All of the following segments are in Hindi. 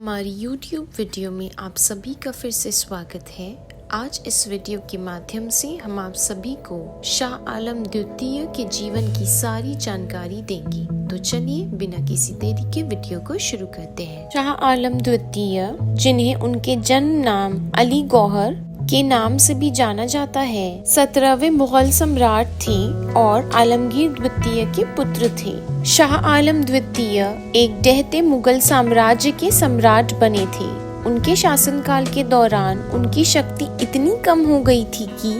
हमारी YouTube वीडियो में आप सभी का फिर से स्वागत है। आज इस वीडियो के माध्यम से हम आप सभी को शाह आलम द्वितीय के जीवन की सारी जानकारी देंगे। तो चलिए बिना किसी देरी के वीडियो को शुरू करते हैं। शाह आलम द्वितीय, जिन्हें उनके जन्म नाम अली गौहर के नाम से भी जाना जाता है, 17वें मुगल सम्राट थे और आलमगीर द्वितीय के पुत्र थे। शाह आलम द्वितीय एक ढहते मुगल साम्राज्य के सम्राट बने थे। उनके शासनकाल के दौरान उनकी शक्ति इतनी कम हो गई थी कि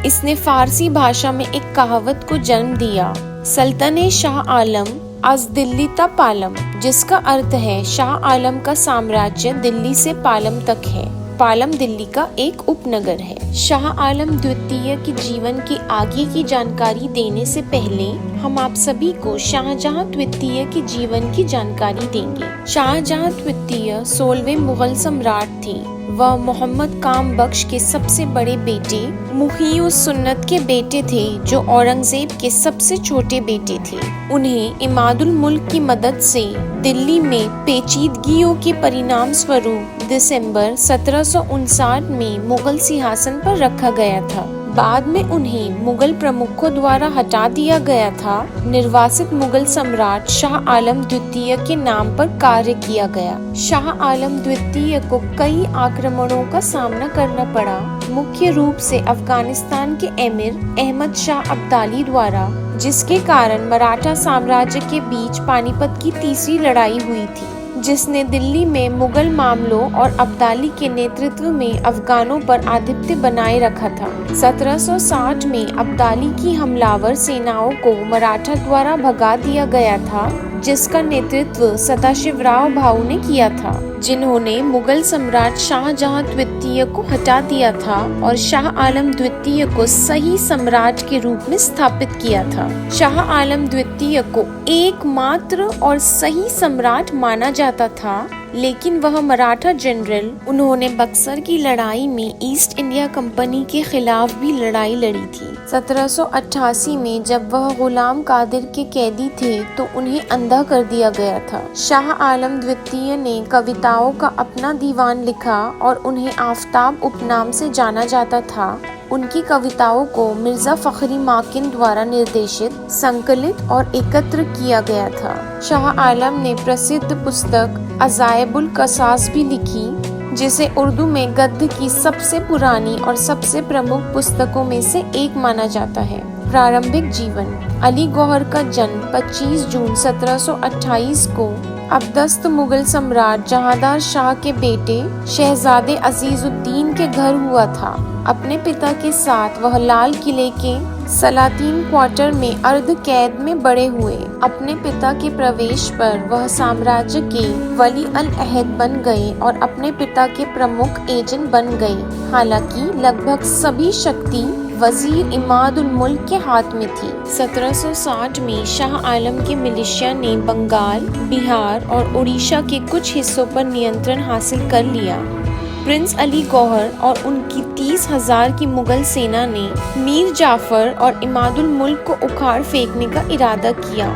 इसने फारसी भाषा में एक कहावत को जन्म दिया, सल्तने शाह आलम आज दिल्ली तक पालम, जिसका अर्थ है शाह आलम का साम्राज्य दिल्ली से पालम तक है। पालम दिल्ली का एक उपनगर है। शाह आलम द्वितीय के जीवन की आगे की जानकारी देने से पहले हम आप सभी को शाहजहां द्वितीय के जीवन की जानकारी देंगे। शाहजहां द्वितीय 16वें मुगल सम्राट थे। वह मोहम्मद काम बख्श के सबसे बड़े बेटे मुही-उस-सुन्नत के बेटे थे, जो औरंगजेब के सबसे छोटे बेटे थे। उन्हें इमादुल मुल्क की मदद से दिल्ली में पेचीदगियों के परिणाम स्वरूप दिसंबर 1759 में मुगल सिंहासन पर रखा गया था। बाद में उन्हें मुगल प्रमुखों द्वारा हटा दिया गया था। निर्वासित मुगल सम्राट शाह आलम द्वितीय के नाम पर कार्य किया गया। शाह आलम द्वितीय को कई आक्रमणों का सामना करना पड़ा, मुख्य रूप से अफगानिस्तान के एमिर अहमद शाह अब्दाली द्वारा, जिसके कारण मराठा साम्राज्य के बीच पानीपत की तीसरी लड़ाई हुई थी, जिसने दिल्ली में मुगल मामलों और अब्दाली के नेतृत्व में अफगानों पर आधिपत्य बनाए रखा था। 1760 में अब्दाली की हमलावर सेनाओं को मराठा द्वारा भगा दिया गया था, जिसका नेतृत्व सदाशिवराव भाऊ ने किया था, जिन्होंने मुगल सम्राट शाहजहां द्वितीय को हटा दिया था और शाह आलम द्वितीय को सही सम्राट के रूप में स्थापित किया था। शाह आलम द्वितीय को एकमात्र और सही सम्राट माना जाता था, लेकिन वह मराठा जनरल, उन्होंने बक्सर की लड़ाई में ईस्ट इंडिया कंपनी के खिलाफ भी लड़ाई लड़ी थी। 1788 में जब वह गुलाम कादिर के कैदी थे तो उन्हें अंधा कर दिया गया था। शाह आलम द्वितीय ने कविताओं का अपना दीवान लिखा और उन्हें आफताब उपनाम से जाना जाता था। उनकी कविताओं को मिर्जा फखरी माकिन द्वारा निर्देशित, संकलित और एकत्र किया गया था। शाह आलम ने प्रसिद्ध पुस्तक अजायबुल कसास भी लिखी, जिसे उर्दू में गद्य की सबसे पुरानी और सबसे प्रमुख पुस्तकों में से एक माना जाता है। प्रारंभिक जीवन। अली गौहर का जन्म 25 जून 1728 को अब्दस्त मुगल सम्राट जहांदार शाह के बेटे शहजादे अजीजुद्दीन के घर हुआ था। अपने पिता के साथ वह लाल किले के सलातीन क्वार्टर में अर्ध कैद में बड़े हुए। अपने पिता के प्रवेश पर वह साम्राज्य के वली अल अहद बन गए और अपने पिता के प्रमुख एजेंट बन गए। हालांकि लगभग सभी शक्ति वजीर इमादुल मुल्क के हाथ में थी। 1760 में शाह आलम के मिलिशिया ने बंगाल, बिहार और उड़ीसा के कुछ हिस्सों पर नियंत्रण हासिल कर लिया। प्रिंस अली गौहर और उनकी 30,000 की मुगल सेना ने मीर जाफर और इमादुल मुल्क को उखाड़ फेंकने का इरादा किया,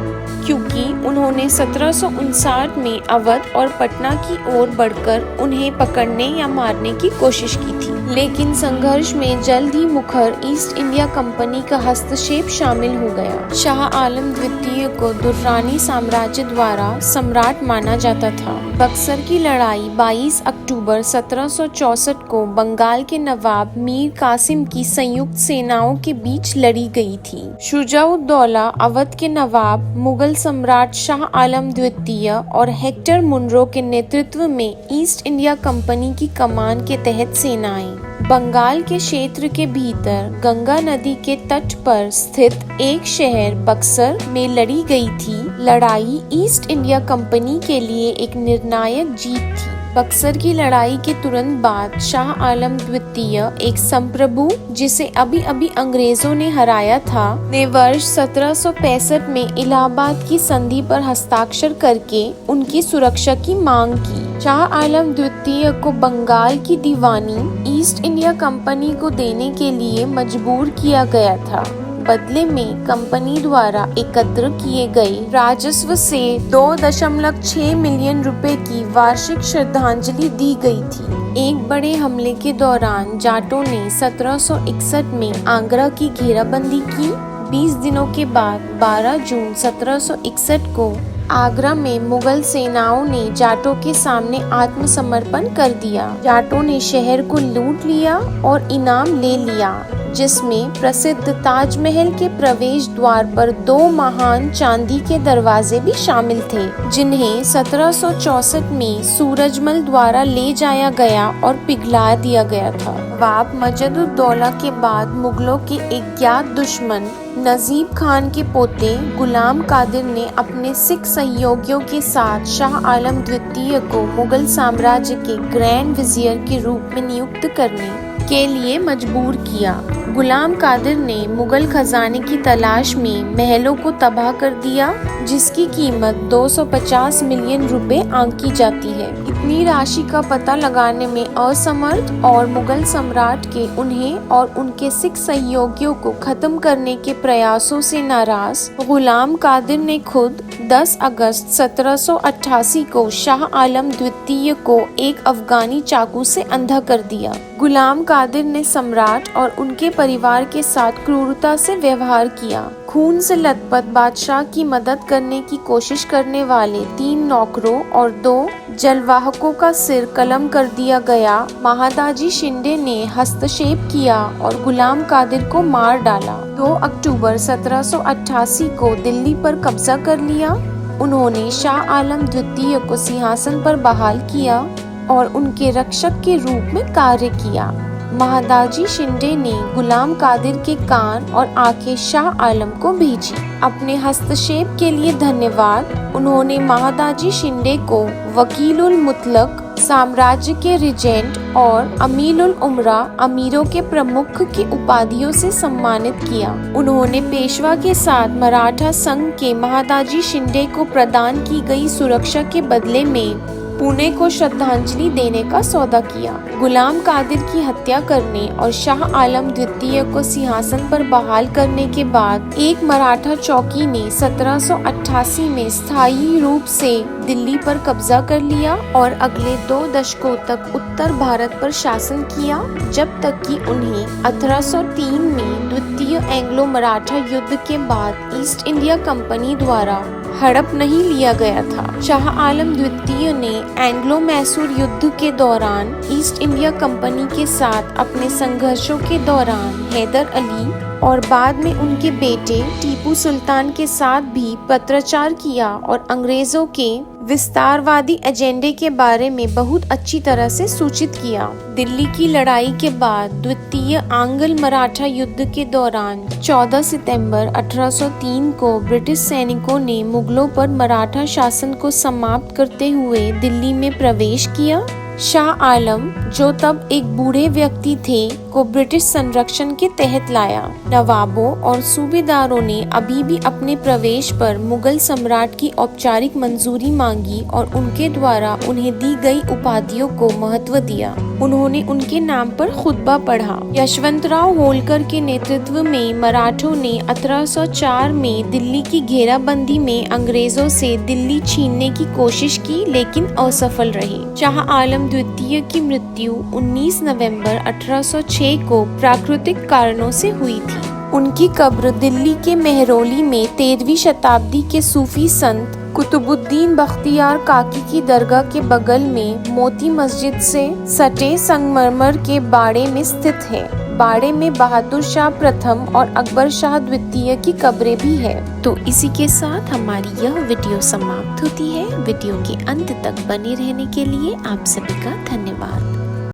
क्योंकि उन्होंने 1759 में अवध और पटना की ओर बढ़कर उन्हें पकड़ने या मारने की कोशिश की थी। लेकिन संघर्ष में जल्द ही मुखर ईस्ट इंडिया कंपनी का हस्तक्षेप शामिल हो गया। शाह आलम द्वितीय को दुर्रानी साम्राज्य द्वारा सम्राट माना जाता था। बक्सर की लड़ाई 22 अक्टूबर 1764 को बंगाल के नवाब मीर कासिम की संयुक्त सेनाओं के बीच लड़ी गई थी। शुजाउद्दौला अवध के नवाब, मुगल सम्राट शाह आलम द्वितीय और हेक्टर मुनरो के नेतृत्व में ईस्ट इंडिया कंपनी की कमान के तहत सेनाएं बंगाल के क्षेत्र के भीतर गंगा नदी के तट पर स्थित एक शहर बक्सर में लड़ी गई थी। लड़ाई ईस्ट इंडिया कंपनी के लिए एक निर्णायक जीत थी। बक्सर की लड़ाई के तुरंत बाद शाह आलम द्वितीय, एक संप्रभु जिसे अभी अभी अंग्रेजों ने हराया था, ने वर्ष 1765 में इलाहाबाद की संधि पर हस्ताक्षर करके उनकी सुरक्षा की मांग की। शाह आलम द्वितीय को बंगाल की दीवानी ईस्ट इंडिया कंपनी को देने के लिए मजबूर किया गया था। बदले में कंपनी द्वारा एकत्र किए गए राजस्व से 2.6 मिलियन रुपए की वार्षिक श्रद्धांजलि दी गई थी। एक बड़े हमले के दौरान जाटों ने 1761 में आगरा की घेराबंदी की। 20 दिनों के बाद 12 जून 1761 को आगरा में मुगल सेनाओं ने जाटों के सामने आत्मसमर्पण कर दिया। जाटों ने शहर को लूट लिया और इनाम ले लिया, जिसमें प्रसिद्ध ताजमहल के प्रवेश द्वार पर 2 महान चांदी के दरवाजे भी शामिल थे, जिन्हें 1764 में सूरजमल द्वारा ले जाया गया और पिघला दिया गया था। नवाब मजद-उद-दौला के बाद मुगलों के एक ज्ञात दुश्मन नजीब खान के पोते गुलाम कादिर ने अपने सिख सहयोगियों के साथ शाह आलम द्वितीय को मुगल साम्राज्य के ग्रैंड विजियर के रूप में नियुक्त करने के लिए मजबूर किया। गुलाम कादिर ने मुगल खजाने की तलाश में महलों को तबाह कर दिया, जिसकी कीमत 250 मिलियन रुपए आंकी जाती है। इतनी राशि का पता लगाने में असमर्थ और मुगल सम्राट के उन्हें और उनके सिख सहयोगियों को खत्म करने के प्रयासों से नाराज गुलाम कादिर ने खुद 10 अगस्त 1788 को शाह आलम द्वितीय को एक अफगानी चाकू से अंधा कर दिया। गुलाम कादिर ने सम्राट और उनके परिवार के साथ क्रूरता से व्यवहार किया। खून से लथपथ बादशाह की मदद करने की कोशिश करने वाले 3 नौकरों और 2 जलवाहकों का सिर कलम कर दिया गया। महादाजी शिंदे ने हस्तक्षेप किया और गुलाम कादिर को मार डाला। 2 अक्टूबर 1788 को दिल्ली पर कब्जा कर लिया। उन्होंने शाह आलम द्वितीय को सिंहासन पर बहाल किया और उनके रक्षक के रूप में कार्य किया। महादाजी शिंदे ने गुलाम कादिर के कान और आंखें शाह आलम को भेजी। अपने हस्तक्षेप के लिए धन्यवाद। उन्होंने महादाजी शिंदे को वकीलुल मुतलक, साम्राज्य के रिजेंट और अमीरुल उमरा, अमीरों के प्रमुख की उपाधियों से सम्मानित किया। उन्होंने पेशवा के साथ मराठा संघ के महादाजी शिंदे को प्रदान की गई सुरक्षा के बदले में पुणे को श्रद्धांजलि देने का सौदा किया। गुलाम कादिर की हत्या करने और शाह आलम द्वितीय को सिंहासन पर बहाल करने के बाद एक मराठा चौकी ने 1788 में स्थायी रूप से दिल्ली पर कब्जा कर लिया और अगले 2 दशकों तक उत्तर भारत पर शासन किया, जब तक कि उन्हें 1803 में द्वितीय एंग्लो मराठा युद्ध के बाद ईस्ट इंडिया कंपनी द्वारा हड़प नहीं लिया गया था। शाह आलम द्वितीय ने एंग्लो मैसूर युद्ध के दौरान ईस्ट इंडिया कंपनी के साथ अपने संघर्षों के दौरान हैदर अली और बाद में उनके बेटे टीपू सुल्तान के साथ भी पत्राचार किया और अंग्रेजों के विस्तारवादी एजेंडे के बारे में बहुत अच्छी तरह से सूचित किया। दिल्ली की लड़ाई के बाद द्वितीय आंग्ल मराठा युद्ध के दौरान 14 सितंबर 1803 को ब्रिटिश सैनिकों ने मुगलों पर मराठा शासन को समाप्त करते हुए दिल्ली में प्रवेश किया। शाह आलम, जो तब एक बूढ़े व्यक्ति थे, को ब्रिटिश संरक्षण के तहत लाया। नवाबों और सूबेदारों ने अभी भी अपने प्रवेश पर मुगल सम्राट की औपचारिक मंजूरी मांगी और उनके द्वारा उन्हें दी गई उपाधियों को महत्व दिया। उन्होंने उनके नाम पर खुतबा पढ़ा। यशवंतराव होलकर के नेतृत्व में मराठों ने 1804 में दिल्ली की घेराबंदी में अंग्रेजों से दिल्ली छीनने की कोशिश की, लेकिन असफल रहे। शाह आलम द्वितीय की मृत्यु 19 नवंबर 1806 को प्राकृतिक कारणों से हुई थी। उनकी कब्र दिल्ली के मेहरौली में 13वीं शताब्दी के सूफी संत कुतुबुद्दीन बख्तियार काकी की दरगाह के बगल में मोती मस्जिद से सटे संगमरमर के बाड़े में स्थित है। बाड़े में बहादुर शाह प्रथम और अकबर शाह द्वितीय की कब्रें भी है। तो इसी के साथ हमारी यह वीडियो समाप्त होती है। वीडियो के अंत तक बने रहने के लिए आप सभी का धन्यवाद।